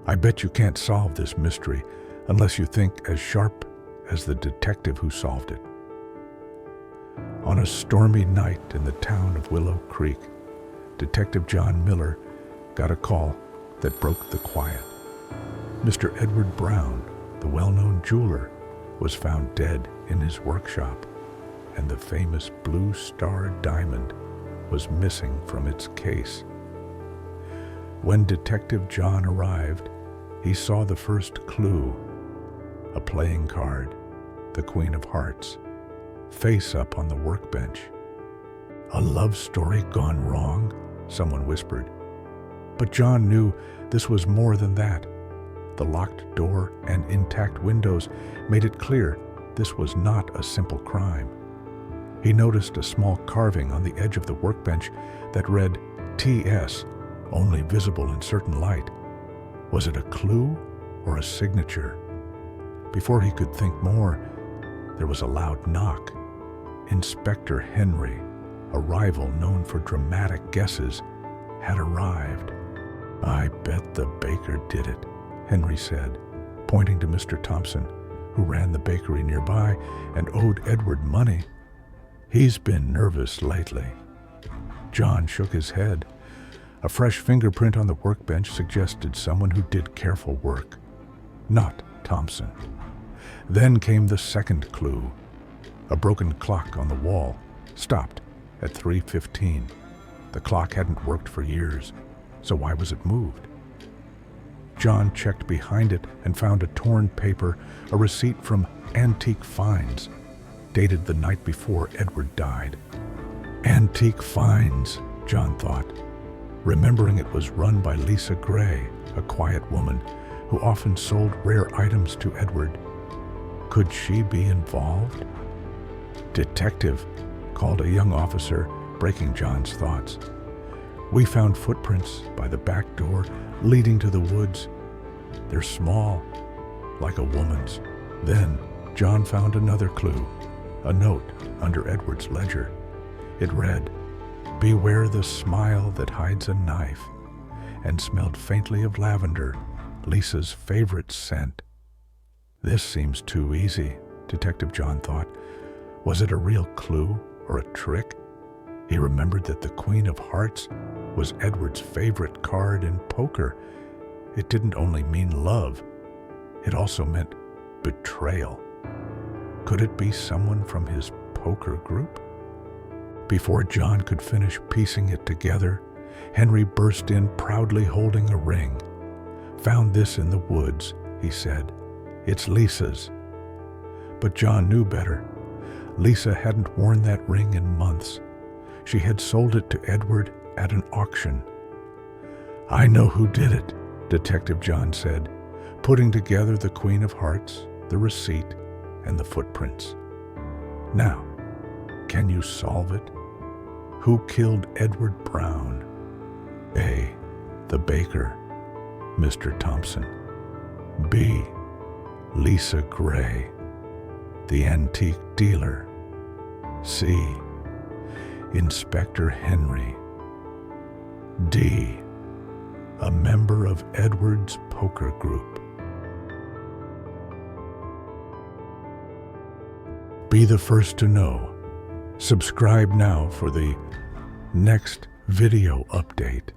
I bet you can't solve this mystery unless you think as sharp as the detective who solved it. On a stormy night in the town of Willow Creek, Detective John Miller got a call that broke the quiet. Mr. Edward Brown, the well-known jeweler, was found dead in his workshop, and the famous Blue Star diamond was missing from its case. When Detective John arrived, he saw the first clue, a playing card, the Queen of Hearts, face up on the workbench. "A love story gone wrong?" someone whispered. But John knew this was more than that. The locked door and intact windows made it clear this was not a simple crime. He noticed a small carving on the edge of the workbench that read TS, only visible in certain light. Was it a clue or a signature? Before he could think more, there was a loud knock. Inspector Henry, a rival known for dramatic guesses, had arrived. "I bet the baker did it," Henry said, pointing to Mr. Thompson, who ran the bakery nearby and owed Edward money. "He's been nervous lately." John shook his head. A fresh fingerprint on the workbench suggested someone who did careful work. Not Thompson. Then came the second clue. A broken clock on the wall stopped at 3:15. The clock hadn't worked for years, so why was it moved? John checked behind it and found a torn paper, a receipt from Antique Finds, dated the night before Edward died. Antique Finds, John thought, remembering it was run by Lisa Gray, a quiet woman who often sold rare items to Edward. Could she be involved? "Detective," called a young officer, breaking John's thoughts. "We found footprints by the back door leading to the woods. They're small, like a woman's." Then John found another clue, a note under Edward's ledger. It read, "Beware the smile that hides a knife," and smelled faintly of lavender, Lisa's favorite scent. This seems too easy, Detective John thought. Was it a real clue or a trick? He remembered that the Queen of Hearts was Edward's favorite card in poker. It didn't only mean love, it also meant betrayal. Could it be someone from his poker group? Before John could finish piecing it together, Henry burst in proudly holding a ring. "Found this in the woods," he said. "It's Lisa's." But John knew better. Lisa hadn't worn that ring in months. She had sold it to Edward at an auction. "I know who did it," Detective John said, putting together the Queen of Hearts, the receipt, and the footprints. "Now, can you solve it? Who killed Edward Brown?" A. The baker, Mr. Thompson. B. Lisa Gray, the antique dealer. C. Inspector Henry. D. A member of Edward's poker group. Be the first to know. Subscribe now for the next video update.